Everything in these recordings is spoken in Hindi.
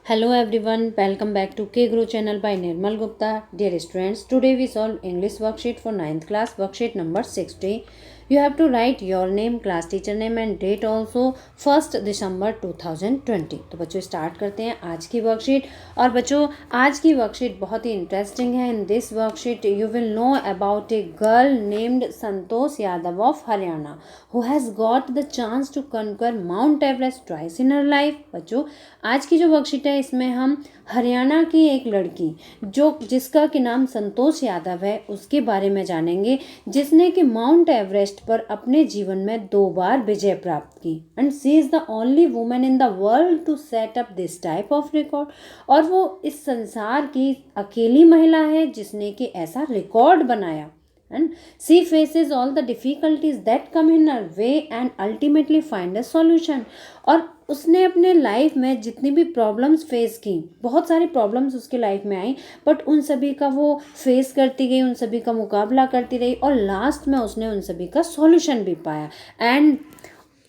Hello everyone, welcome back to K Grow channel by Nirmal Gupta. Dear students, today we solve English worksheet for 9th class, worksheet number 60. You have to write your name, class teacher name and date also 1st December 2020. तो बच्चों स्टार्ट करते हैं आज की वर्कशीट। और बच्चों आज की वर्कशीट बहुत ही इंटरेस्टिंग है। In this worksheet you will know about a girl named Santosh Yadav of Haryana who has got the chance to conquer Mount Everest twice in her life. बच्चों आज की जो वर्कशीट है इसमें हम हरियाणा की एक लड़की जिसका कि नाम संतोष यादव है उसके बारे में जानेंगे, जिसने कि माउंट एवरेस्ट पर अपने जीवन में 2 बार विजय प्राप्त की। And she is the only women in the world to set up this type of record. और वो इस संसार की अकेली महिला है जिसने कि ऐसा रिकॉर्ड बनाया। And she faces all the difficulties that come in her way and ultimately find a solution। और उसने अपने लाइफ में जितनी भी प्रॉब्लम्स फेस की, बहुत सारी प्रॉब्लम्स उसके लाइफ में आई, बट उन सभी का वो फेस करती गई, उन सभी का मुकाबला करती रही और लास्ट में उसने उन सभी का सॉल्यूशन भी पाया। And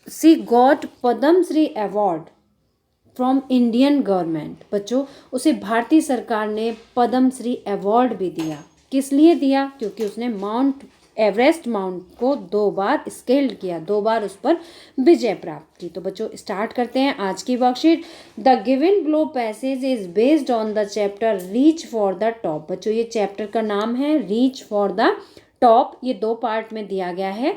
she got Padma Shri award from Indian government. बच्चों उसे भारतीय सरकार ने पद्म श्री अवार्ड भी दिया। किस लिए दिया? क्योंकि उसने माउंट एवरेस्ट को 2 बार स्केल्ड किया, 2 बार उस पर विजय प्राप्त की। तो बच्चों स्टार्ट करते हैं आज की worksheet. The given below passage is based on the chapter reach for the top. बच्चों ये चैप्टर का नाम है रीच फॉर द टॉप। ये 2 पार्ट में दिया गया है।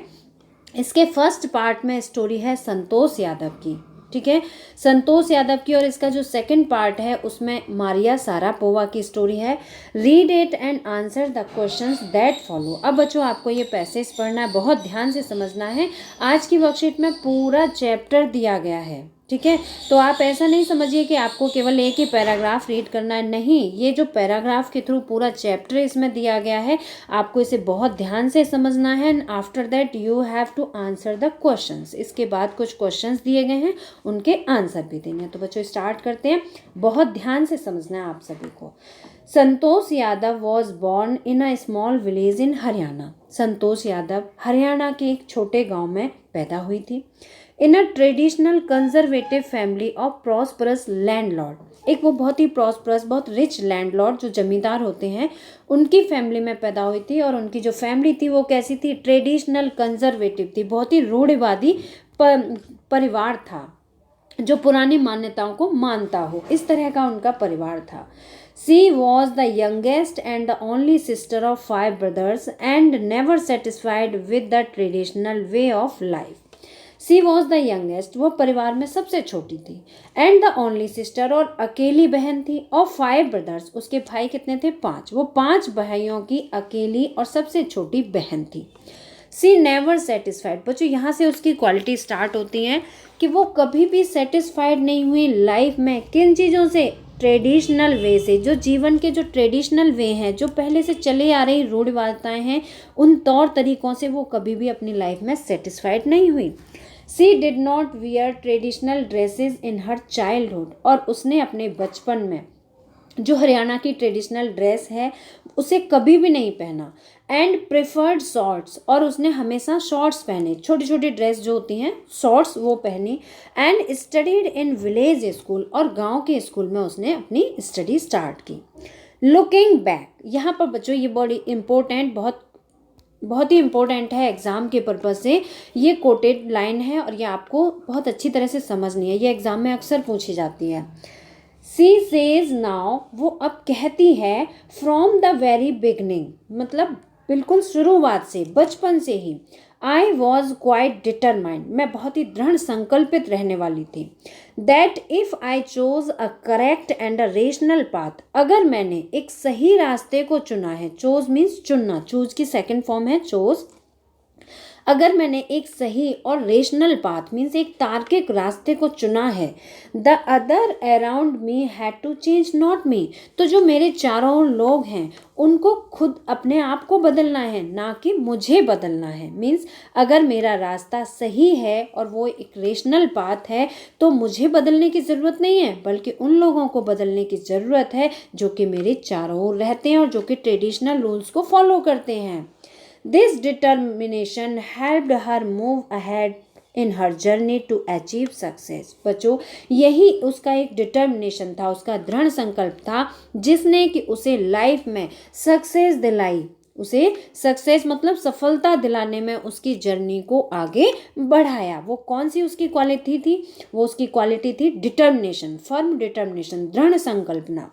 इसके फर्स्ट पार्ट में स्टोरी है संतोष यादव की, ठीक है, संतोष यादव की। और इसका जो सेकंड पार्ट है उसमें मारिया सारापोवा की स्टोरी है। Read it and answer the questions that follow. अब बच्चों आपको ये पैसेज पढ़ना है, बहुत ध्यान से समझना है। आज की वर्कशीट में पूरा चैप्टर दिया गया है, ठीक है। तो आप ऐसा नहीं समझिए कि आपको केवल एक ही पैराग्राफ रीड करना है, नहीं, ये जो पैराग्राफ के थ्रू पूरा चैप्टर इसमें दिया गया है, आपको इसे बहुत ध्यान से समझना है। And after that you have to answer the questions. इसके बाद कुछ क्वेश्चंस दिए गए हैं, उनके आंसर भी देने हैं। तो बच्चों स्टार्ट करते हैं, बहुत ध्यान से समझना है आप सभी को। Santosh Yadav was born in a small village in Haryana. Santosh Yadav Haryana के एक छोटे गाँव में पैदा हुई थी। In a traditional conservative family of prosperous landlord. एक वो बहुत ही प्रॉस्परस, बहुत रिच लैंडलॉर्ड जो जमींदार होते हैं, उनकी फैमिली में पैदा हुई थी। और उनकी जो फैमिली थी वो कैसी थी? ट्रेडिशनल कंजर्वेटिव थी, बहुत ही रूढ़िवादी परिवार था, जो पुरानी मान्यताओं को मानता हो, इस तरह का उनका परिवार था। She was the youngest and the only sister of 5 brothers and never satisfied with the traditional way of life। She was the youngest, वो परिवार में सबसे छोटी थी। एंड द ओनली सिस्टर, और अकेली बहन थी। ऑफ 5 ब्रदर्स, उसके भाई कितने थे? 5। वो 5 भाइयों की अकेली और सबसे छोटी बहन थी। सी नेवर सेटिस्फाइड। बच्चों यहाँ से उसकी क्वालिटी स्टार्ट होती हैं कि वो कभी भी सेटिस्फाइड नहीं हुई लाइफ में। किन चीज़ों से? ट्रेडिशनल वे से। जो जीवन के जो ट्रेडिशनल वे हैं, जो पहले से चले आ रही रूढ़िवादिताएं हैं, उन तौर तरीकों से वो कभी भी अपनी लाइफ में सेटिस्फाइड नहीं हुई। She did not wear traditional dresses in her childhood. और उसने अपने बचपन में जो हरियाणा की ट्रेडिशनल ड्रेस है उसे कभी भी नहीं पहना। एंड प्रेफर्ड शॉर्ट्स, और उसने हमेशा शॉर्ट्स पहने, छोटी छोटी ड्रेस जो होती हैं शॉर्ट्स वो पहनी। And studied in village school, और गांव के स्कूल में उसने अपनी स्टडी स्टार्ट की। लुकिंग बैक, यहाँ पर बच्चों ये बड़ी इम्पोर्टेंट, बहुत ही इम्पोर्टेंट है एग्ज़ाम के पर्पज़ से। ये कोटेड लाइन है और ये आपको बहुत अच्छी तरह से समझनी है, ये एग्ज़ाम में अक्सर पूछी जाती है। सी सेज नाउ, वो अब कहती है, फ्रॉम द वेरी बिगनिंग, मतलब बिल्कुल शुरुआत से, बचपन से ही। आई वॉज क्वाइट डिटरमाइंड, मैं बहुत ही दृढ़ संकल्पित रहने वाली थी। That if I chose a correct and a rational path, अगर मैंने एक सही रास्ते को चुना है, चोज मीन्स चुनना, चूज की सेकंड फॉर्म है चोज। अगर मैंने एक सही और रेशनल पाथ मीन्स एक तार्किक रास्ते को चुना है, the other around me had to change not me, तो जो मेरे चारों लोग हैं उनको खुद अपने आप को बदलना है, ना कि मुझे बदलना है। मीन्स अगर मेरा रास्ता सही है और वो एक रेशनल पाथ है तो मुझे बदलने की ज़रूरत नहीं है, बल्कि उन लोगों को बदलने की ज़रूरत है जो कि मेरे चारों ओर रहते हैं और जो कि ट्रेडिशनल रूल्स को फॉलो करते हैं। This determination helped her move ahead in her journey to achieve success। बच्चों, यही उसका एक डिटर्मिनेशन था, उसका दृढ़ संकल्प था जिसने कि उसे लाइफ में सक्सेस दिलाई। उसे सक्सेस मतलब सफलता दिलाने में उसकी जर्नी को आगे बढ़ाया। वो कौन सी उसकी क्वालिटी थी? वो उसकी क्वालिटी थी डिटर्मिनेशन, फर्म डिटर्मिनेशन, दृढ़ संकल्पना।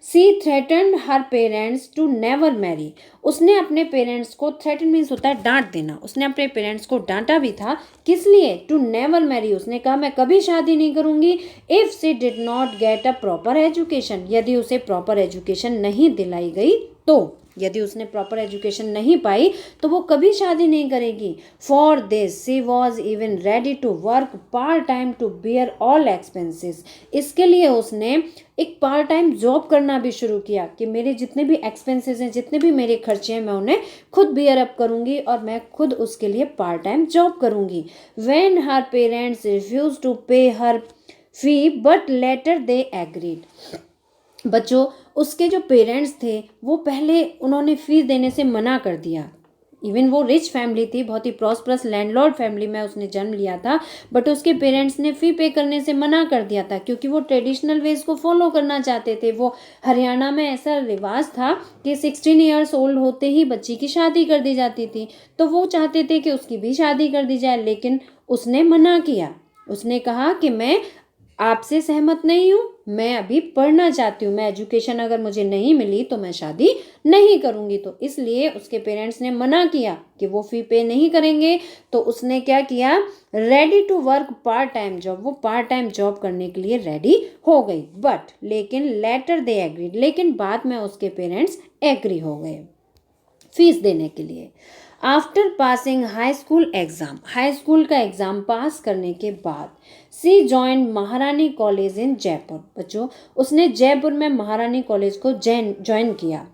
She threatened her parents to never marry. उसने अपने पेरेंट्स को, थ्रेटन मीन्स होता है डांट देना, उसने अपने पेरेंट्स को डांटा भी था। किस लिए? To never marry. उसने कहा मैं कभी शादी नहीं करूंगी if she did not get a proper education. यदि उसे प्रॉपर एजुकेशन नहीं दिलाई गई तो, यदि उसने प्रॉपर एजुकेशन नहीं पाई तो वो कभी शादी नहीं करेगी। For this she was even ready to work part time to bear all expenses. इसके लिए उसने एक पार्ट टाइम जॉब करना भी शुरू किया कि मेरे जितने भी एक्सपेंसेस हैं, जितने भी मेरे खर्चे हैं, मैं उन्हें खुद बियर अप करूंगी और मैं खुद उसके लिए पार्ट टाइम जॉब करूंगी। When her parents refuse to pay her fee but later they agreed. बच्चों, उसके जो पेरेंट्स थे वो पहले उन्होंने फीस देने से मना कर दिया। इवन वो रिच फैमिली थी, बहुत ही प्रॉस्परस लैंडलॉर्ड फैमिली में उसने जन्म लिया था, बट उसके पेरेंट्स ने फ़ी पे करने से मना कर दिया था क्योंकि वो ट्रेडिशनल वेज को फॉलो करना चाहते थे। वो हरियाणा में ऐसा रिवाज था कि 16 ईयर्स ओल्ड होते ही बच्ची की शादी कर दी जाती थी, तो वो चाहते थे कि उसकी भी शादी कर दी जाए, लेकिन उसने मना किया। उसने कहा कि मैं आपसे सहमत नहीं हूँ, मैं अभी पढ़ना चाहती हूँ, मैं एजुकेशन अगर मुझे नहीं मिली तो मैं शादी नहीं करूँगी। तो इसलिए उसके पेरेंट्स ने मना किया कि वो फ़ी पे नहीं करेंगे। तो उसने क्या किया? Ready to work part time job. वो पार्ट टाइम जॉब करने के लिए रेडी हो गई। बट लेकिन लेटर दे एग्रीड, लेकिन बाद में उसके पेरेंट्स एग्री हो गए फीस देने के लिए। After passing high school exam, high school का एग्ज़ाम पास करने के बाद सी जॉइन महारानी कॉलेज इन जयपुर। बच्चों, उसने जयपुर में महारानी कॉलेज को ज्वाइन किया।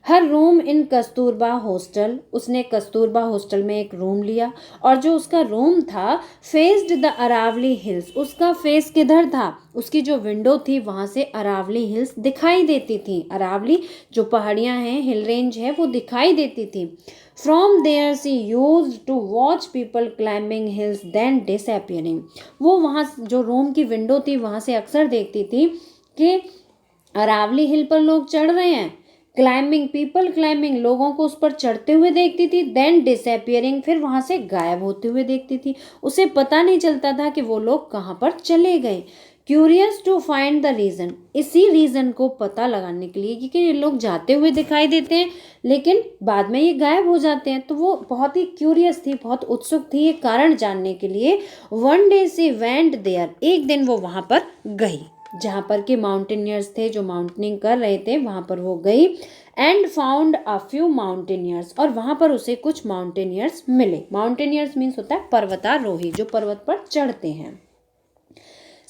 हर रूम इन कस्तूरबा हॉस्टल, उसने कस्तूरबा हॉस्टल में एक रूम लिया और जो उसका रूम था फेस्ड द अरावली हिल्स। उसका फेस किधर था? उसकी जो विंडो थी वहाँ से अरावली हिल्स दिखाई देती थी। अरावली जो पहाड़ियाँ हैं, हिल रेंज है, वो दिखाई देती थी। From there she use to watch people climbing hills then disappearing. वो वहाँ जो रूम की विंडो थी वहाँ से अक्सर देखती थी कि अरावली हिल पर लोग चढ़ रहे हैं, क्लाइंबिंग, पीपल क्लाइंबिंग, लोगों को उस पर चढ़ते हुए देखती थी, देन डिसअपियरिंग, फिर वहाँ से गायब होते हुए देखती थी। उसे पता नहीं चलता था कि वो लोग कहाँ पर चले गए। Curious to find the reason, इसी रीज़न को पता लगाने के लिए, क्योंकि ये लोग जाते हुए दिखाई देते हैं लेकिन बाद में ये गायब हो जाते हैं, तो वो बहुत ही क्यूरियस थी, बहुत उत्सुक थी ये कारण जानने के लिए। One day she went there, एक दिन वो वहाँ पर गई जहाँ पर के माउंटेनियर्स थे, जो माउंटेनिंग कर रहे थे, वहाँ पर वो गई। And found a few mountaineers, और वहाँ पर उसे कुछ माउंटेनियर्स मिले। माउंटेनियर्स मीन्स होता है पर्वतारोही, जो पर्वत पर चढ़ते हैं।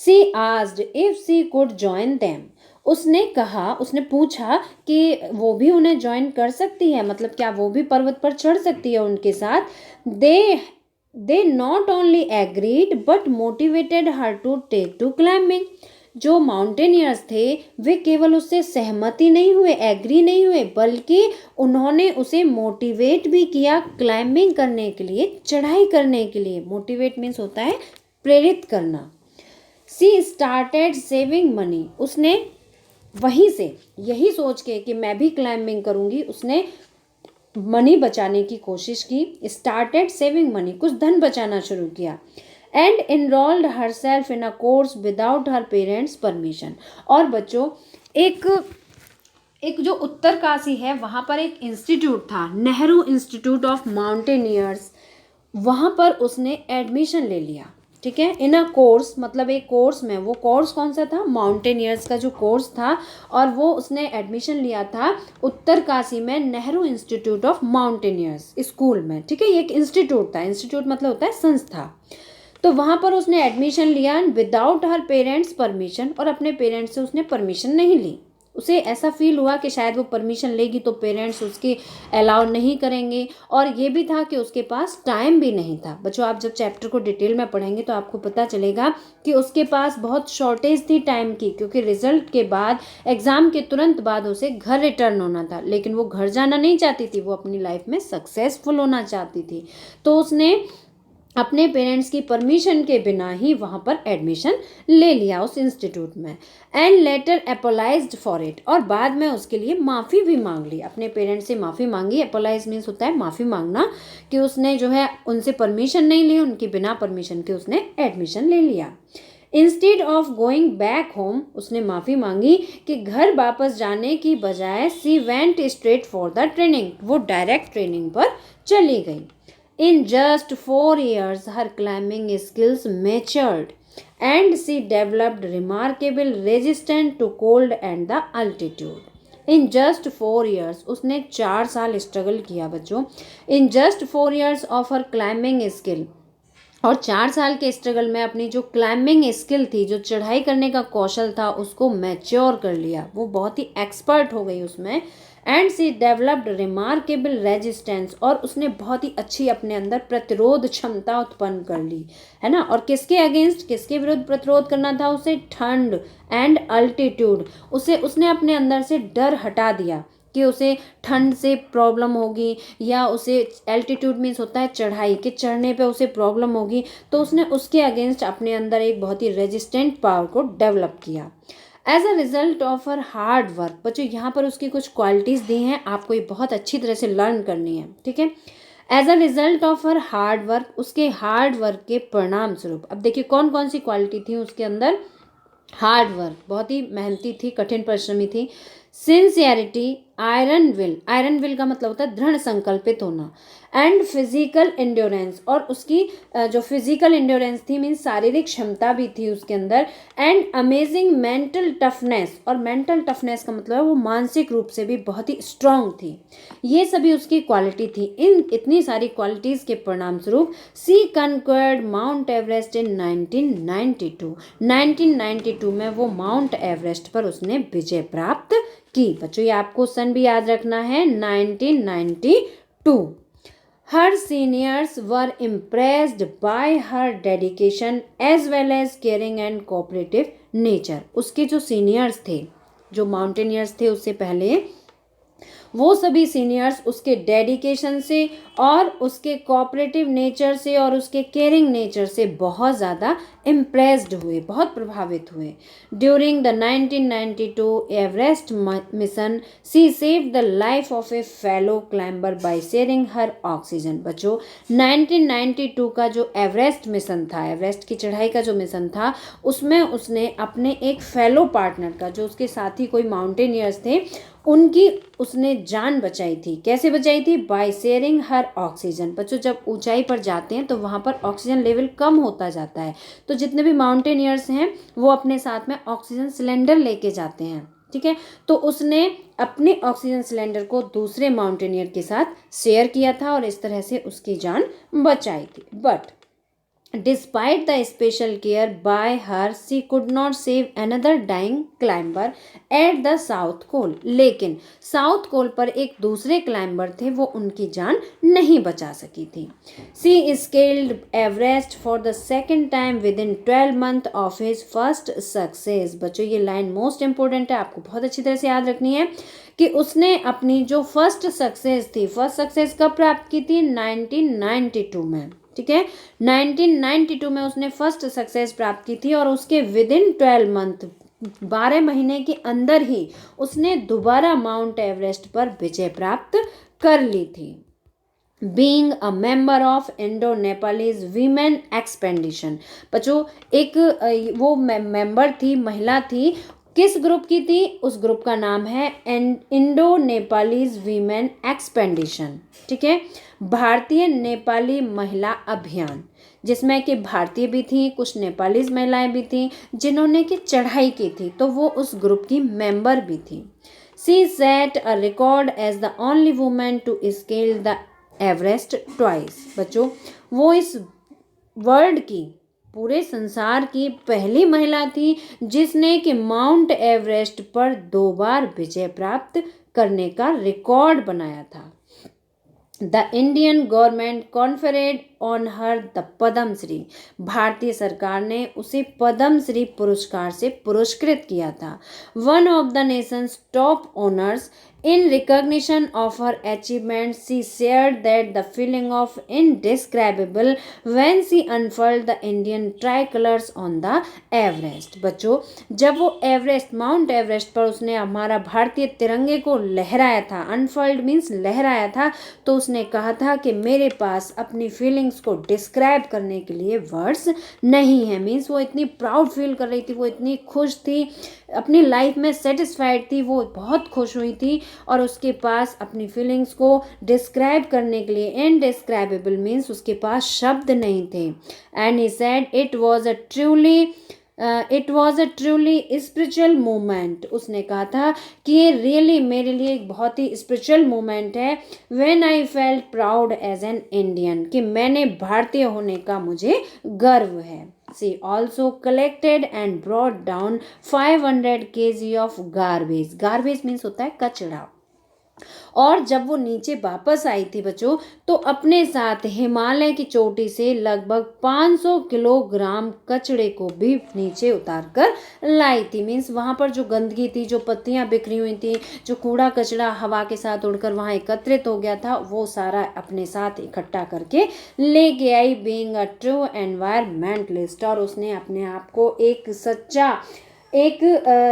She asked if she could join them, उसने कहा, उसने पूछा कि वो भी उन्हें ज्वाइन कर सकती है, मतलब क्या वो भी पर्वत पर चढ़ सकती है उनके साथ। They not only agreed but motivated her to take to climbing. जो माउंटेनियर्स थे वे केवल उससे सहमति नहीं हुए, एग्री नहीं हुए, बल्कि उन्होंने उसे मोटिवेट भी किया क्लाइंबिंग करने के लिए, चढ़ाई करने के लिए। मोटिवेट मीन्स होता है प्रेरित करना। सी स्टार्टेड सेविंग मनी, उसने वहीं से यही सोच के कि मैं भी क्लाइंबिंग करूँगी, उसने मनी बचाने की कोशिश की। स्टार्टेड सेविंग मनी, कुछ धन बचाना शुरू किया। And enrolled her self in a course without her parents permission. और बच्चों, एक जो उत्तरकाशी है वहाँ पर एक इंस्टीट्यूट था, नेहरू इंस्टीट्यूट ऑफ माउंटेनियर्स, वहाँ पर उसने एडमिशन ले लिया। ठीक है, इन अ कोर्स मतलब एक कोर्स में, वो कोर्स कौन सा था? माउंटेनियर्स का जो कोर्स था, और वो उसने एडमिशन लिया था उत्तरकाशी में Nehru institute of mountaineers school में। ठीक है, ये एक इंस्टीट्यूट था, इंस्टीट्यूट मतलब होता है संस्था। तो वहाँ पर उसने एडमिशन लिया विदाउट हर पेरेंट्स परमिशन, और अपने पेरेंट्स से उसने परमिशन नहीं ली। उसे ऐसा फील हुआ कि शायद वो परमिशन लेगी तो पेरेंट्स उसके अलाउ नहीं करेंगे, और ये भी था कि उसके पास टाइम भी नहीं था। बच्चों, आप जब चैप्टर को डिटेल में पढ़ेंगे तो आपको पता चलेगा कि उसके पास बहुत शॉर्टेज थी टाइम की, क्योंकि रिजल्ट के बाद, एग्ज़ाम के तुरंत बाद उसे घर रिटर्न होना था, लेकिन वो घर जाना नहीं चाहती थी, वो अपनी लाइफ में सक्सेसफुल होना चाहती थी। तो उसने अपने पेरेंट्स की परमिशन के बिना ही वहाँ पर एडमिशन ले लिया उस इंस्टीट्यूट में। एंड लेटर अपोलाइज्ड फॉर इट, और बाद में उसके लिए माफ़ी भी मांग ली, अपने पेरेंट्स से माफ़ी मांगी। अपोलाइज मीन्स होता है माफ़ी मांगना, कि उसने जो है उनसे परमिशन नहीं ली, उनकी बिना परमिशन के उसने एडमिशन ले लिया। Instead of going back home, उसने माफ़ी मांगी कि घर वापस जाने की बजाय she went straight for the training, वो डायरेक्ट ट्रेनिंग पर चली गई। In just 4 years, her climbing skills matured and she developed remarkable resistance to cold and the altitude. In just 4 years, उसने 4 साल स्ट्रगल किया बच्चों। In just 4 years of her climbing skill, और 4 साल के स्ट्रगल में अपनी जो क्लाइंबिंग स्किल थी, जो चढ़ाई करने का कौशल था, उसको मैच्योर कर लिया, वो बहुत ही एक्सपर्ट हो गई उसमें। And she developed remarkable resistance, और उसने बहुत ही अच्छी अपने अंदर प्रतिरोध क्षमता उत्पन्न कर ली, है ना। और किसके अगेंस्ट, किसके विरुद्ध प्रतिरोध करना था उसे? ठंड एंड अल्टीट्यूड। उसने अपने अंदर से डर हटा दिया कि उसे ठंड से प्रॉब्लम होगी, या उसे एल्टीट्यूड मीन्स होता है चढ़ाई, कि चढ़ने पे उसे प्रॉब्लम होगी, तो उसने उसके अगेंस्ट अपने अंदर एक बहुत ही रेजिस्टेंट पावर को डेवलप किया। As a result of her hard work, बच्चों यहाँ पर उसकी कुछ क्वालिटीज़ दी हैं, आपको ये बहुत अच्छी तरह से लर्न करनी है, ठीक है। As a result of her hard work, उसके हार्ड वर्क के परिणाम स्वरूप। अब देखिए कौन कौन सी क्वालिटी थी उसके अंदर। हार्ड वर्क, बहुत ही मेहनती थी, कठिन परिश्रमी थी। सिंसियरिटी, आयरन विल का मतलब होता है दृढ़ संकल्पित होना। एंड फिजिकल एंड्योरेंस, और उसकी जो फिजिकल एंड्योरेंस थी मीन्स शारीरिक क्षमता भी थी उसके अंदर। एंड अमेजिंग मेंटल टफनेस, और मेंटल टफनेस का मतलब है वो मानसिक रूप से भी बहुत ही स्ट्रांग थी। ये सभी उसकी क्वालिटी थी। इन इतनी सारी क्वालिटीज़ के परिणाम स्वरूप सी कन्क्वर्ड माउंट एवरेस्ट इन 1992। 1992 में वो माउंट एवरेस्ट पर उसने विजय प्राप्त की। बच्चों ये आपको सन भी याद रखना है, 1992। Her seniors were impressed by her dedication as well as caring and cooperative nature. उसके जो सीनियर्स थे, जो माउंटेनियर्स थे उससे पहले, वो सभी सीनियर्स उसके डेडिकेशन से और उसके कोऑपरेटिव नेचर से और उसके केयरिंग नेचर से बहुत ज़्यादा इम्प्रेस्ड हुए, बहुत प्रभावित हुए। During the 1992 Everest mission she save the life of a fellow climber by sharing her oxygen. बच्चों 1992 का जो एवरेस्ट मिशन था, एवरेस्ट की चढ़ाई का जो मिशन था, उसमें उसने अपने एक फेलो पार्टनर का, जो उसके साथी कोई माउंटेनियर्स थे, उनकी उसने जान बचाई थी। कैसे बचाई थी? Bye sharing her oxygen. बच्चों जब ऊंचाई पर जाते हैं तो वहाँ पर ऑक्सीजन लेवल कम होता जाता है, तो जितने भी माउंटेनियर्स हैं वो अपने साथ में ऑक्सीजन सिलेंडर लेके जाते हैं, ठीक है। तो उसने अपने ऑक्सीजन सिलेंडर को दूसरे माउंटेनियर के साथ शेयर किया था और इस तरह से उसकी जान बचाई थी। But despite the special care by her, she could not save another dying climber at the South Pole. लेकिन साउथ पोल पर एक दूसरे क्लाइंबर थे, वो उनकी जान नहीं बचा सकी थी। She scaled Everest for the second time within 12 months of his first success. बच्चों ये लाइन मोस्ट इंपॉर्टेंट है, आपको बहुत अच्छी तरह से याद रखनी है कि उसने अपनी जो फर्स्ट सक्सेस थी, फर्स्ट सक्सेस कब प्राप्त की थी? 1992 में, ठीक है। 1992 में उसने फर्स्ट सक्सेस प्राप्त की थी और उसके विदिन 12 मंथ, 12 महीने के अंदर ही उसने दोबारा माउंट एवरेस्ट पर विजय प्राप्त कर ली थी। Being a member of Indo Nepalese women expedition. बच्चों एक वो मेंबर थी, महिला थी, किस ग्रुप की थी? उस ग्रुप का नाम है इंडो नेपालीज वीमेन एक्सपेडिशन, ठीक है। भारतीय नेपाली महिला अभियान, जिसमें कि भारतीय भी थी, कुछ नेपालीज महिलाएं भी थीं जिन्होंने कि चढ़ाई की थी, तो वो उस ग्रुप की मेंबर भी थी। She set a record as the only women to scale the Everest twice. बच्चों वो इस वर्ल्ड की, पूरे संसार की पहली महिला थी जिसने कि माउंट एवरेस्ट पर 2 बार विजय प्राप्त करने का रिकॉर्ड बनाया था। The Indian government conferred on her the Padma Shri, भारतीय सरकार ने उसे पद्म श्री पुरस्कार से पुरस्कृत किया था। One of the Nations top honours, in recognition of her achievements, she shared that the feeling of indescribable when she unfurled the Indian tricolors on the Everest। बच्चों, जब वो एवरेस्ट, माउंट एवरेस्ट पर उसने हमारा भारतीय तिरंगे को लहराया था, अनफर्ल्ड मीन्स लहराया था, तो उसने कहा था कि मेरे पास अपनी फीलिंग्स को डिस्क्राइब करने के लिए वर्ड्स नहीं है। मीन्स वो इतनी प्राउड फील कर रही थी, वो इतनी खुश थी, अपनी लाइफ में सेटिस्फाइड थी, वो बहुत खुश हुई थी और उसके पास अपनी फीलिंग्स को डिस्क्राइब करने के लिए इनडिस्क्राइबेबल मीन्स उसके पास शब्द नहीं थे। And he said it was a truly spiritual moment. उसने कहा था कि ये रियली मेरे लिए एक बहुत ही स्पिरिचुअल मोमेंट है। When I felt proud as an Indian, कि मैंने भारतीय होने का मुझे गर्व है। She also collected and brought down 500 kg of garbage। Garbage means होता है कचरा। और जब वो नीचे वापस आई थी बच्चों, तो अपने साथ हिमालय की चोटी से लगभग 500 किलोग्राम कचड़े को भी नीचे उतार कर लाई थी। मीन्स वहाँ पर जो गंदगी थी, जो पत्तियाँ बिखरी हुई थी, जो कूड़ा कचरा हवा के साथ उड़कर वहाँ एकत्रित हो गया था, वो सारा अपने साथ इकट्ठा करके लेके आई। बीइंग अ ट्रू एनवायरमेंटलिस्ट, और उसने अपने आप को एक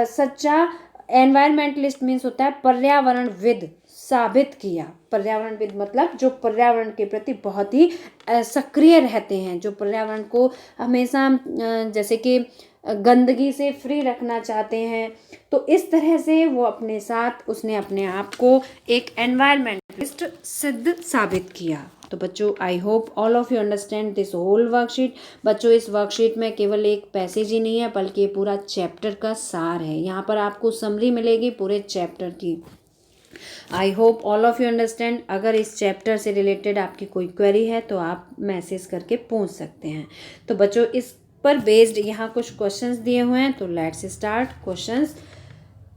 सच्चा एनवायरमेंटलिस्ट मीन्स होता है पर्यावरणविद साबित किया। पर्यावरणविद मतलब जो पर्यावरण के प्रति बहुत ही सक्रिय रहते हैं, जो पर्यावरण को हमेशा जैसे कि गंदगी से फ्री रखना चाहते हैं। तो इस तरह से वो अपने साथ उसने अपने आप को एक एनवायरमेंटलिस्ट सिद्ध साबित किया। तो बच्चों, I hope all of you understand this whole worksheet. बच्चों, इस वर्कशीट में केवल एक पैसेज ही नहीं है, बल्कि ये पूरा चैप्टर का सार है। यहाँ पर आपको समरी मिलेगी पूरे चैप्टर की। आई hope all of you understand. अगर इस चैप्टर से रिलेटेड आपकी कोई क्वेरी है तो आप मैसेज करके पूछ सकते हैं। तो बच्चों, इस पर बेस्ड यहाँ कुछ क्वेश्चंस दिए हुए हैं, तो let's start questions.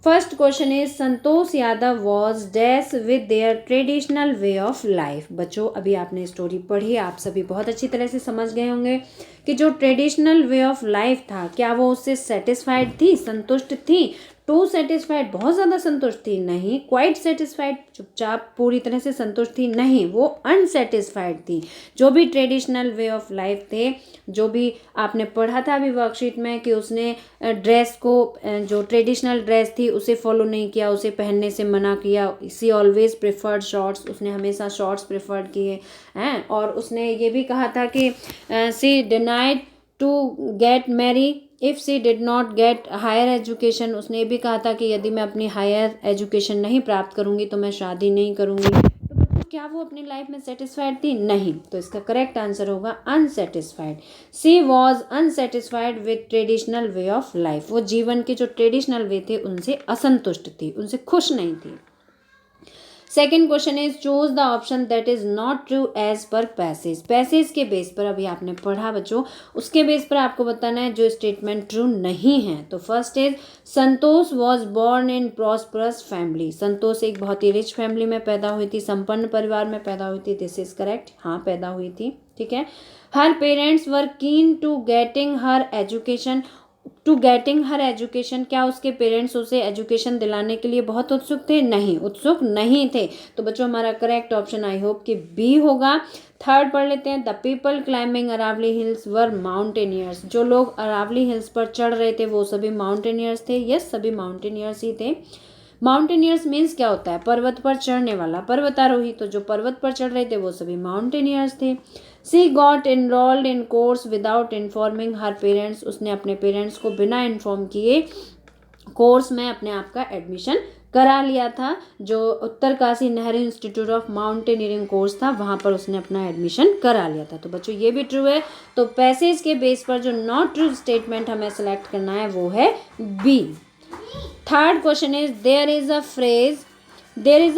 First question is Santosh Yadav was dash with their traditional way of life. बच्चों, अभी आपने स्टोरी पढ़ी, आप सभी बहुत अच्छी तरह से समझ गए होंगे कि जो ट्रेडिशनल वे ऑफ लाइफ था, क्या वो उससे सेटिस्फाइड थी, संतुष्ट थी। टू सेटिस्फाइड, बहुत ज़्यादा संतुष्ट थी, नहीं। क्वाइट सेटिस्फाइड, चुपचाप पूरी तरह से संतुष्ट थी, नहीं। वो अनसेटिस्फाइड थी। जो भी ट्रेडिशनल वे ऑफ लाइफ थे, जो भी आपने पढ़ा था अभी वर्कशीट में कि उसने ड्रेस को, जो ट्रेडिशनल ड्रेस थी उसे फॉलो नहीं किया, उसे पहनने से मना किया। सी ऑलवेज प्रेफर्ड शॉर्ट्स, उसने हमेशा शॉर्ट्स प्रेफर्ड किए हैं। और उसने ये भी कहा था कि she denied to get marry if she did not get higher education. उसने ये भी कहा था कि यदि मैं अपनी हायर एजुकेशन नहीं प्राप्त करूँगी तो मैं शादी नहीं करूँगी। तो बच्चों, क्या वो अपनी लाइफ में सेटिस्फाइड थी? नहीं। तो इसका करेक्ट आंसर होगा unsatisfied. She was unsatisfied with traditional way of life. वो जीवन के जो ट्रेडिशनल वे थे उनसे असंतुष्ट थी, उनसे खुश नहीं थी। Second question is choose the option that is not true as per passage. Passage के बेस पर अभी आपने पढ़ा बच्चों, उसके बेस पर आपको बताना है जो स्टेटमेंट ट्रू नहीं है। तो first is Santosh was born in prosperous family. Santosh एक बहुत ही रिच फैमिली में पैदा हुई थी, संपन्न परिवार में पैदा हुई थी। दिस इज करेक्ट, हाँ पैदा हुई थी, ठीक है। हर parents were keen to getting her education. क्या उसके पेरेंट्स उसे एजुकेशन दिलाने के लिए बहुत उत्सुक थे? नहीं, उत्सुक नहीं थे। तो बच्चों, हमारा करेक्ट ऑप्शन आई होप कि बी होगा। थर्ड पढ़ लेते हैं। The people climbing Aravalli hills were mountaineers. जो लोग अरावली हिल्स पर चढ़ रहे थे वो सभी माउंटेनियर्स थे। यस, सभी माउंटेनियर्स ही थे। माउंटेनियर्स मीन्स क्या होता है? पर्वत पर चढ़ने वाला, पर्वतारोही। तो जो पर्वत पर चढ़ रहे थे वो सभी माउंटेनियर्स थे। She got enrolled in course without informing her parents. उसने अपने पेरेंट्स को बिना इन्फॉर्म किए कोर्स में अपने आप का एडमिशन करा लिया था। जो Uttarkashi Nehru institute of mountaineering course था, वहाँ पर उसने अपना एडमिशन करा लिया था। तो बच्चों, ये भी ट्रू है। तो पैसेज के बेस पर जो नॉट ट्रू स्टेटमेंट हमें सेलेक्ट करना है वो है B. Third question is there is a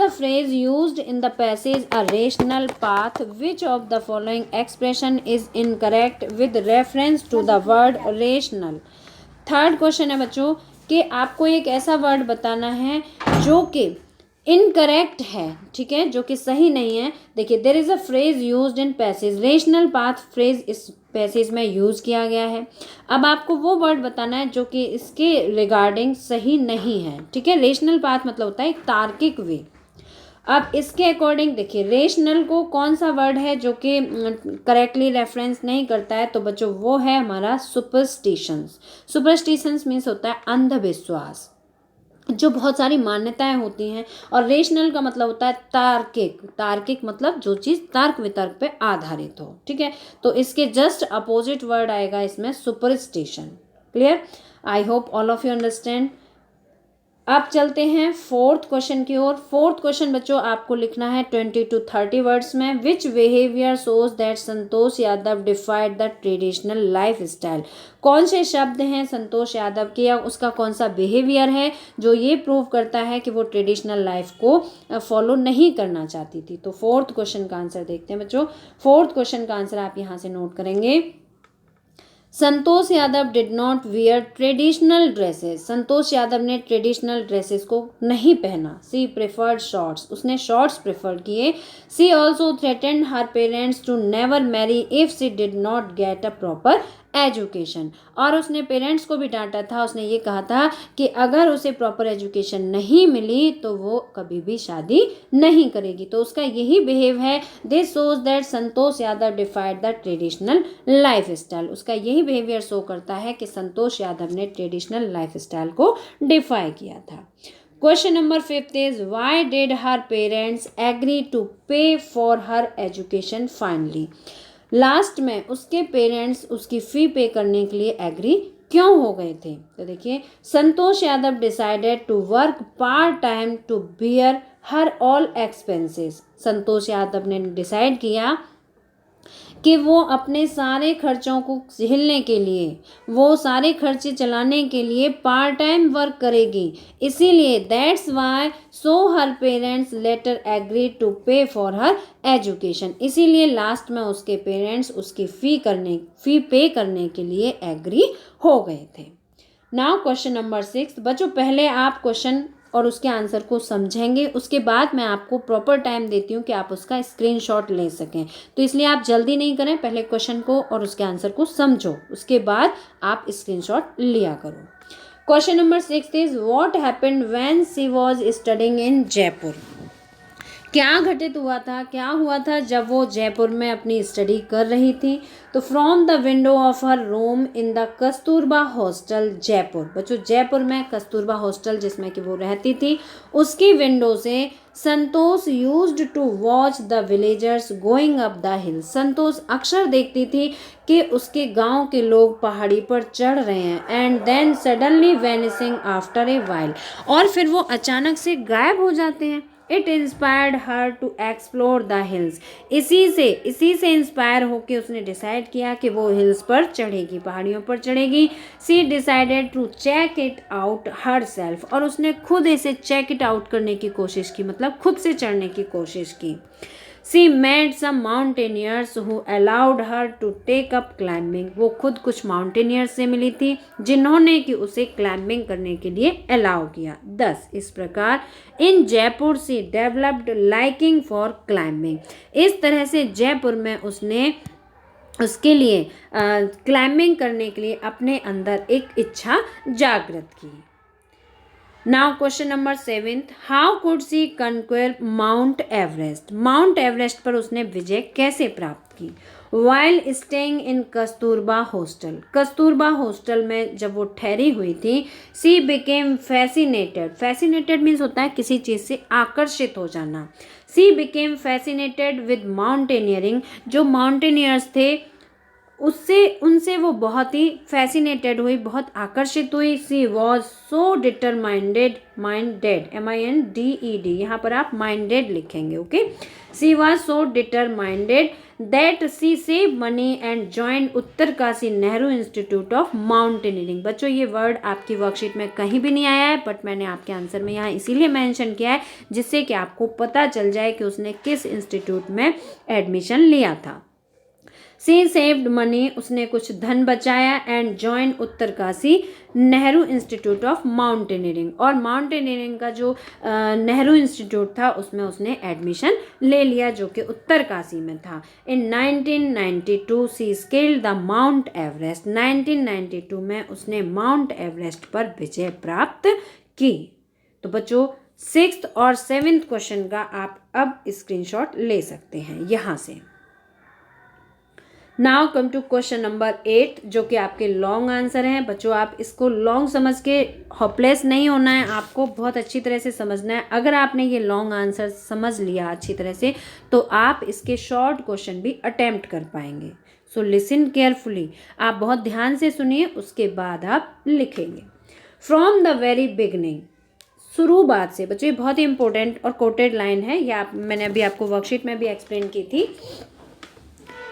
phrase used in the passage a rational path. Which of the following expression is incorrect with reference to the word rational? Third question है बच्चों कि आपको एक ऐसा वर्ड बताना है जो कि इनकरेक्ट है, ठीक है, जो कि सही नहीं है। देखिए, there is a phrase used in passage, rational path phrase इस पैसेज में यूज किया गया है। अब आपको वो वर्ड बताना है जो कि इसके रिगार्डिंग सही नहीं है, ठीक है। रेशनल पाथ मतलब होता है एक तार्किक वे। अब इसके अकॉर्डिंग देखिए, रेशनल को कौन सा वर्ड है जो कि करेक्टली रेफरेंस नहीं करता है, तो बच्चों वो है हमारा सुपरस्टिशंस। सुपरस्टिशंस मीन्स होता है अंधविश्वास, जो बहुत सारी मान्यताएं होती हैं। और रेशनल का मतलब होता है तार्किक, तार्किक मतलब जो चीज़ तर्क वितर्क पे आधारित हो, ठीक है। तो इसके जस्ट अपोजिट वर्ड आएगा इसमें superstition. Clear? I hope all of you understand. अब चलते हैं फोर्थ क्वेश्चन की ओर। फोर्थ क्वेश्चन बच्चों आपको लिखना है 20 to 30 वर्ड्स में। Which behaviour shows that Santosh Yadav defied the traditional life style. कौन से शब्द हैं संतोष यादव के या उसका कौन सा बिहेवियर है जो ये प्रूव करता है कि वो ट्रेडिशनल लाइफ को फॉलो नहीं करना चाहती थी। तो फोर्थ क्वेश्चन का आंसर देखते हैं बच्चों। फोर्थ क्वेश्चन का आंसर आप यहाँ से नोट करेंगे। Santosh Yadav did not wear traditional dresses. Santosh Yadav ने ट्रेडिशनल ड्रेसेस को नहीं पहना। सी प्रेफर्ड शॉर्ट्स, उसने शॉर्ट्स प्रेफर किए। She also threatened her parents to never marry if she did not get a proper education. और उसने पेरेंट्स को भी डांटा था, उसने ये कहा था कि अगर उसे प्रॉपर एजुकेशन नहीं मिली तो वो कभी भी शादी नहीं करेगी। तो उसका यही बिहेव है। This shows that Santosh Yadav defied the traditional life style. उसका यही बिहेवियर शो करता है कि संतोष यादव ने ट्रेडिशनल लाइफ स्टाइल को डिफाई किया था। Question number 5 is why did her parents agree to pay for her education finally. Last में उसके पेरेंट्स उसकी फ़ी पे करने के लिए एग्री क्यों हो गए थे। तो देखिए, Santosh Yadav decided to work part time to bear her all expenses. Santosh Yadav ने डिसाइड किया कि वो अपने सारे खर्चों को झेलने के लिए, वो सारे खर्चे चलाने के लिए पार्ट टाइम वर्क करेगी। इसीलिए that's why so her parents later agree to pay for her education. इसीलिए लास्ट में उसके पेरेंट्स उसकी फ़ी पे करने के लिए एग्री हो गए थे। Now question number 6। बच्चों पहले आप क्वेश्चन और उसके आंसर को समझेंगे, उसके बाद मैं आपको प्रॉपर टाइम देती हूँ कि आप उसका स्क्रीनशॉट ले सकें। तो इसलिए आप जल्दी नहीं करें, पहले क्वेश्चन को और उसके आंसर को समझो, उसके बाद आप स्क्रीनशॉट लिया करो। Question number 6 is what happened when she was studying in Jaipur. क्या घटित हुआ था, क्या हुआ था जब वो जयपुर में अपनी स्टडी कर रही थी। तो from the window of her room in the Kasturba hostel Jaipur. बच्चों जयपुर में कस्तूरबा हॉस्टल जिसमें कि वो रहती थी, उसकी विंडो से Santosh used to watch the villagers going up the hill. Santosh अक्सर देखती थी कि उसके गांव के लोग पहाड़ी पर चढ़ रहे हैं। And then suddenly vanishing after a while, और फिर वो अचानक से गायब हो जाते हैं। It inspired her to explore the hills. इसी से इंस्पायर होकर उसने डिसाइड किया कि वो हिल्स पर चढ़ेगी, पहाड़ियों पर चढ़ेगी। She decided to check it out herself, और उसने खुद इसे चेक इट आउट करने की कोशिश की, मतलब खुद से चढ़ने की कोशिश की। She made some mountaineers who allowed her to take up climbing. वो खुद कुछ माउंटेनियर्स से मिली थी जिन्होंने कि उसे क्लाइंबिंग करने के लिए अलाउ किया। 10 इस प्रकार इन जयपुर सी डेवलप्ड लाइकिंग फॉर क्लाइंबिंग। इस तरह से जयपुर में उसने उसके लिए क्लाइंबिंग करने के लिए अपने अंदर एक इच्छा जागृत की। Now question number 7, how could she conquer Mount Everest. Mount Everest पर उसने विजय कैसे प्राप्त की। While staying in Kasturba hostel. Kasturba hostel में जब वो ठहरी हुई थी, she became fascinated. Fascinated means होता है किसी चीज़ से आकर्षित हो जाना। She became fascinated with mountaineering. जो माउंटेनियर्स थे उनसे वो बहुत ही फैसिनेटेड हुई, बहुत आकर्षित हुई। She was so determined, minded MINDED, यहाँ पर आप माइंडेड लिखेंगे, okay. She was so determined that she save money and join Uttarkashi Nehru institute of mountaineering. बच्चों ये वर्ड आपकी वर्कशीट में कहीं भी नहीं आया है, बट मैंने आपके आंसर में यहाँ इसीलिए मेंशन किया है जिससे कि आपको पता चल जाए कि उसने किस इंस्टीट्यूट में एडमिशन लिया था। सी सेव्ड मनी, उसने कुछ धन बचाया, and join Uttarkashi Nehru institute of mountaineering, और माउंटेनियरिंग का जो नेहरू इंस्टीट्यूट था उसमें उसने एडमिशन ले लिया जो कि उत्तरकाशी में था। इन 1992 सी स्केल्ड द माउंट एवरेस्ट, 1992 में उसने माउंट एवरेस्ट पर विजय प्राप्त की। तो बच्चों 6th और 7th क्वेश्चन का आप अब स्क्रीनशॉट ले सकते हैं यहाँ से। Now come to question number 8 जो कि आपके लॉन्ग आंसर हैं। बच्चों आप इसको लॉन्ग समझ के होपलेस नहीं होना है, आपको बहुत अच्छी तरह से समझना है। अगर आपने ये लॉन्ग आंसर समझ लिया अच्छी तरह से तो आप इसके शॉर्ट क्वेश्चन भी अटेम्प्ट कर पाएंगे। सो लिसन केयरफुली, आप बहुत ध्यान से सुनिए, उसके बाद आप लिखेंगे। फ्रॉम द वेरी बिगनिंग, शुरुआत से। बच्चों ये बहुत ही इंपॉर्टेंट और कोटेड लाइन है, या मैंने अभी आपको वर्कशीट में भी एक्सप्लेन की थी।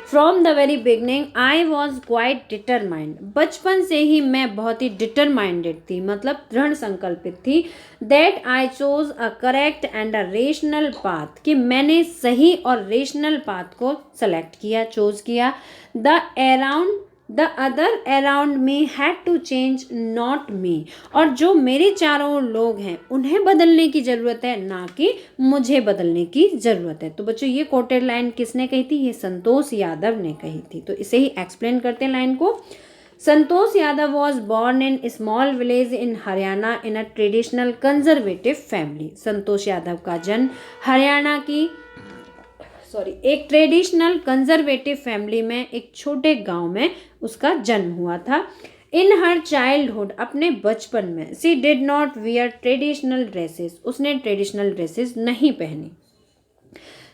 From the very beginning I was quite determined, बचपन से ही मैं बहुत ही डिटरमाइंडेड थी, मतलब दृढ़ संकल्पित थी। That I chose a correct and a rational path, कि मैंने सही और रेशनल पाथ को सेलेक्ट किया, चोज किया। The other around me had to change not me, और जो मेरे चारों लोग हैं उन्हें बदलने की ज़रूरत है, ना कि मुझे बदलने की ज़रूरत है। तो बच्चों ये कोटेड लाइन किसने कही थी? ये संतोष यादव ने कही थी। तो इसे ही एक्सप्लेन करते हैं लाइन को। Santosh Yadav was born in small village in Haryana in a traditional conservative family. Santosh Yadav का जन्म हरियाणा की एक ट्रेडिशनल कंजर्वेटिव फैमिली में एक छोटे गांव में उसका जन्म हुआ था। इन हर चाइल्डहुड, अपने बचपन में, she did not wear traditional dresses, उसने ट्रेडिशनल ड्रेसेस नहीं पहनी।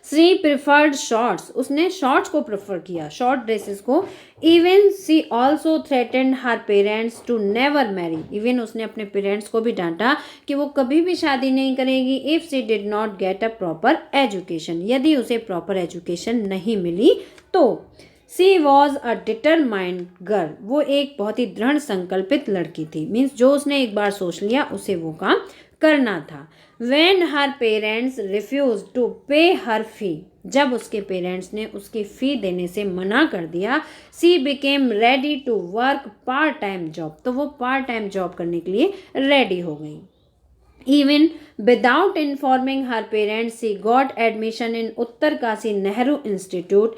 सी प्रिफर्ड शॉर्ट्स, उसने शॉर्ट्स को प्रेफर किया, शॉर्ट ड्रेसेस को। Even she also threatened her parents to never marry, even उसने अपने पेरेंट्स को भी डांटा कि वो कभी भी शादी नहीं करेगी if she did not get a proper education, यदि उसे प्रॉपर एजुकेशन नहीं मिली तो। She was a determined girl, वो एक बहुत ही दृढ़ संकल्पित लड़की थी, मीन्स जो उसने एक बार सोच लिया उसे वो काम करना था। When her parents refused to pay her fee, जब उसके पेरेंट्स ने उसकी फ़ी देने से मना कर दिया, she became ready to work part time job, तो वो पार्ट टाइम जॉब करने के लिए रेडी हो गई। Even without informing her parents, she got admission in Uttarkashi Nehru institute,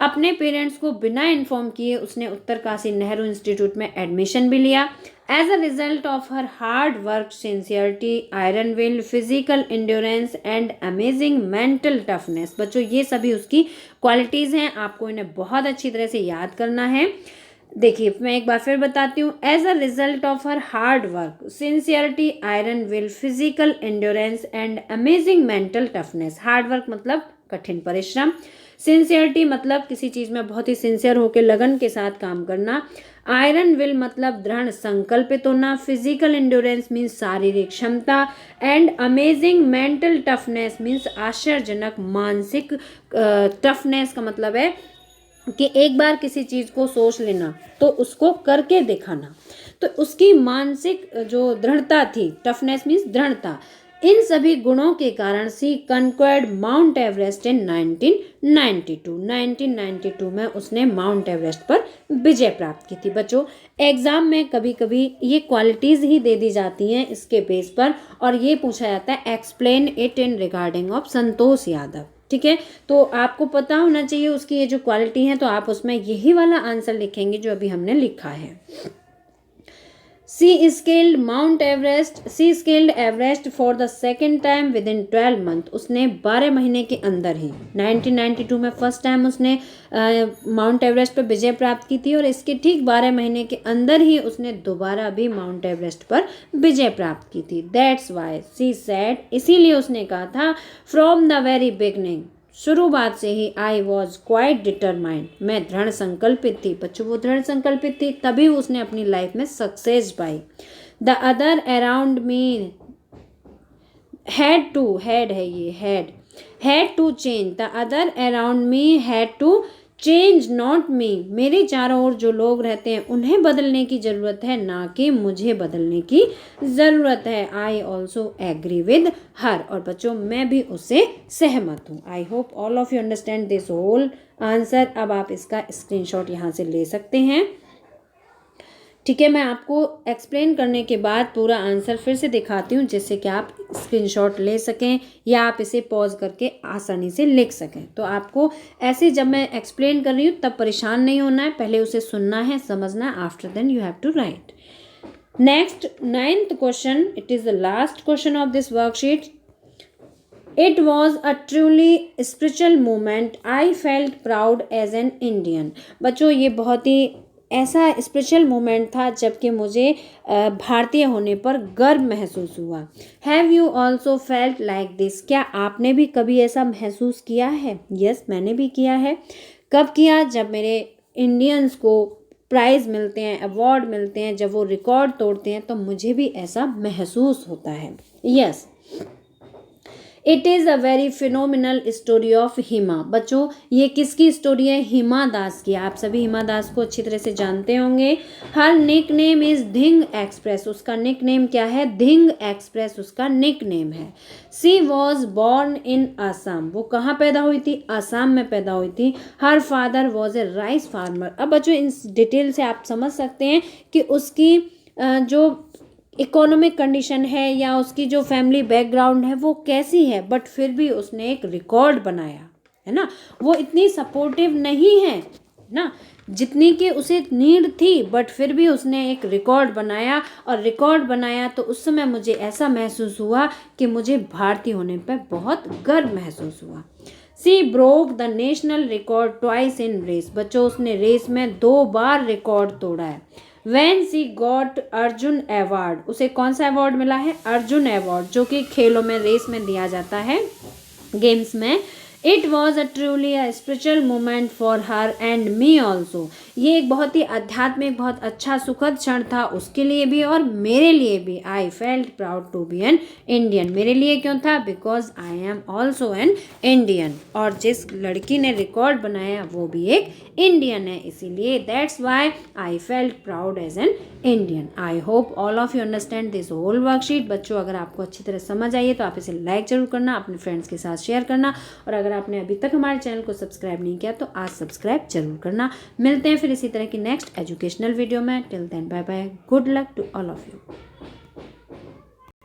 अपने पेरेंट्स को बिना इन्फॉर्म किए उसने उत्तरकाशी नेहरू इंस्टीट्यूट में एडमिशन भी लिया। As a result of her hard work, sincerity, iron will, physical endurance and amazing mental toughness. बच्चों ये सभी उसकी क्वालिटीज़ हैं, आपको इन्हें बहुत अच्छी तरह से याद करना है। देखिए मैं एक बार फिर बताती हूँ। As a result of her hard work, sincerity, iron will, physical endurance and amazing mental toughness. Hard work मतलब कठिन परिश्रम, सिंसियरिटी मतलब किसी चीज़ में बहुत ही सिंसियर होकर लगन के साथ काम करना, आयरन विल मतलब दृढ़ संकल्पित होना, फिजिकल इंड्योरेंस मीन्स शारीरिक क्षमता, and amazing mental toughness means आश्चर्यजनक मानसिक टफनेस का मतलब है कि एक बार किसी चीज़ को सोच लेना तो उसको करके दिखाना। तो उसकी मानसिक जो दृढ़ता थी, टफनेस मीन्स दृढ़ता, इन सभी गुणों के कारण सी कन्क्वर्ड माउंट एवरेस्ट इन 1992। 1992 में उसने माउंट एवरेस्ट पर विजय प्राप्त की थी। बच्चों एग्जाम में कभी कभी ये क्वालिटीज़ ही दे दी जाती हैं इसके बेस पर, और ये पूछा जाता है explain it in regarding of Santosh Yadav. ठीक है, तो आपको पता होना चाहिए उसकी ये जो क्वालिटी है, तो आप उसमें यही वाला आंसर लिखेंगे जो अभी हमने लिखा है। She scaled Mount Everest, she scaled Everest for the second time within 12 month. उसने 12 महीने के अंदर ही 1992 में फर्स्ट टाइम उसने माउंट एवरेस्ट पर विजय प्राप्त की थी, और इसके ठीक 12 महीने के अंदर ही उसने दोबारा भी माउंट एवरेस्ट पर विजय प्राप्त की थी। दैट्स वाई सी सेड, इसीलिए उसने कहा था, फ्रॉम द वेरी बिगनिंग, शुरुआत से ही, आई वॉज क्वाइट डिटरमाइंड, मैं दृढ़ संकल्पित थी। बच्चों वो दृढ़ संकल्पित थी तभी उसने अपनी लाइफ में सक्सेस पाई। The other around me had to, had है ये, had to change, the other around me had to change not me, मेरे चारों ओर जो लोग रहते हैं उन्हें बदलने की ज़रूरत है, ना कि मुझे बदलने की ज़रूरत है। I also agree with her, और बच्चों मैं भी उससे सहमत हूँ। I hope all of you understand this whole answer. अब आप इसका स्क्रीनशॉट यहाँ से ले सकते हैं। ठीक है, मैं आपको एक्सप्लेन करने के बाद पूरा आंसर फिर से दिखाती हूँ, जिससे कि आप स्क्रीनशॉट ले सकें या आप इसे पॉज करके आसानी से लिख सकें। तो आपको ऐसे जब मैं एक्सप्लेन कर रही हूँ तब परेशान नहीं होना है, पहले उसे सुनना है, समझना है, after then you have to write. Next 9th question, it is the last question of this worksheet. It was a truly spiritual moment. I felt proud as an Indian. बच्चों ये बहुत ही ऐसा स्पेशल मोमेंट था जबकि मुझे भारतीय होने पर गर्व महसूस हुआ। Have you also felt like this, क्या आपने भी कभी ऐसा महसूस किया है? यस, मैंने भी किया है। कब किया? जब मेरे इंडियंस को प्राइज़ मिलते हैं, अवार्ड मिलते हैं, जब वो रिकॉर्ड तोड़ते हैं तो मुझे भी ऐसा महसूस होता है। Yes, it is a very phenomenal story of Hima. बच्चों ये किसकी स्टोरी है? हिमा दास की। आप सभी हिमा दास को अच्छी तरह से जानते होंगे। Her nickname is Dhing express, उसका निक नेम क्या है? धिंग एक्सप्रेस उसका निक नेम है। सी वॉज बॉर्न इन आसाम, वो कहाँ पैदा हुई थी? आसाम में पैदा हुई थी। Her father was a rice farmer. अब बच्चों इन डिटेल से आप समझ सकते हैं कि उसकी जो इकोनॉमिक कंडीशन है या उसकी जो फैमिली बैकग्राउंड है वो कैसी है, बट फिर भी उसने एक रिकॉर्ड बनाया है ना। वो इतनी सपोर्टिव नहीं है ना जितनी कि उसे नीड थी, बट फिर भी उसने एक रिकॉर्ड बनाया, और रिकॉर्ड बनाया तो उस समय मुझे ऐसा महसूस हुआ कि मुझे भारतीय होने पर बहुत गर्व महसूस हुआ। She broke the national record twice in race. बच्चों उसने रेस में 2 बार रिकॉर्ड तोड़ा है। When she got Arjun award, उसे कौन सा अवार्ड मिला है? अर्जुन अवार्ड, जो कि खेलों में रेस में दिया जाता है, गेम्स में। It was a truly a spiritual moment for her and me also. ये एक बहुत ही आध्यात्मिक, बहुत अच्छा सुखद क्षण था उसके लिए भी और मेरे लिए भी। I felt proud to be an Indian. मेरे लिए क्यों था? Because I am also an Indian, और जिस लड़की ने रिकॉर्ड बनाया वो भी एक इंडियन है, इसीलिए that's why I felt proud as an Indian. I hope all of you understand this whole worksheet. बच्चों अगर आपको अच्छी तरह समझ आई है तो आप इसे लाइक जरूर करना, अपने फ्रेंड्स के साथ शेयर करना, और अगर आपने अभी तक हमारे चैनल को सब्सक्राइब नहीं किया तो आज सब्सक्राइब जरूर करना। मिलते हैं फिर इसी तरह की नेक्स्ट एजुकेशनल वीडियो में। Till then bye bye, good luck to all of you.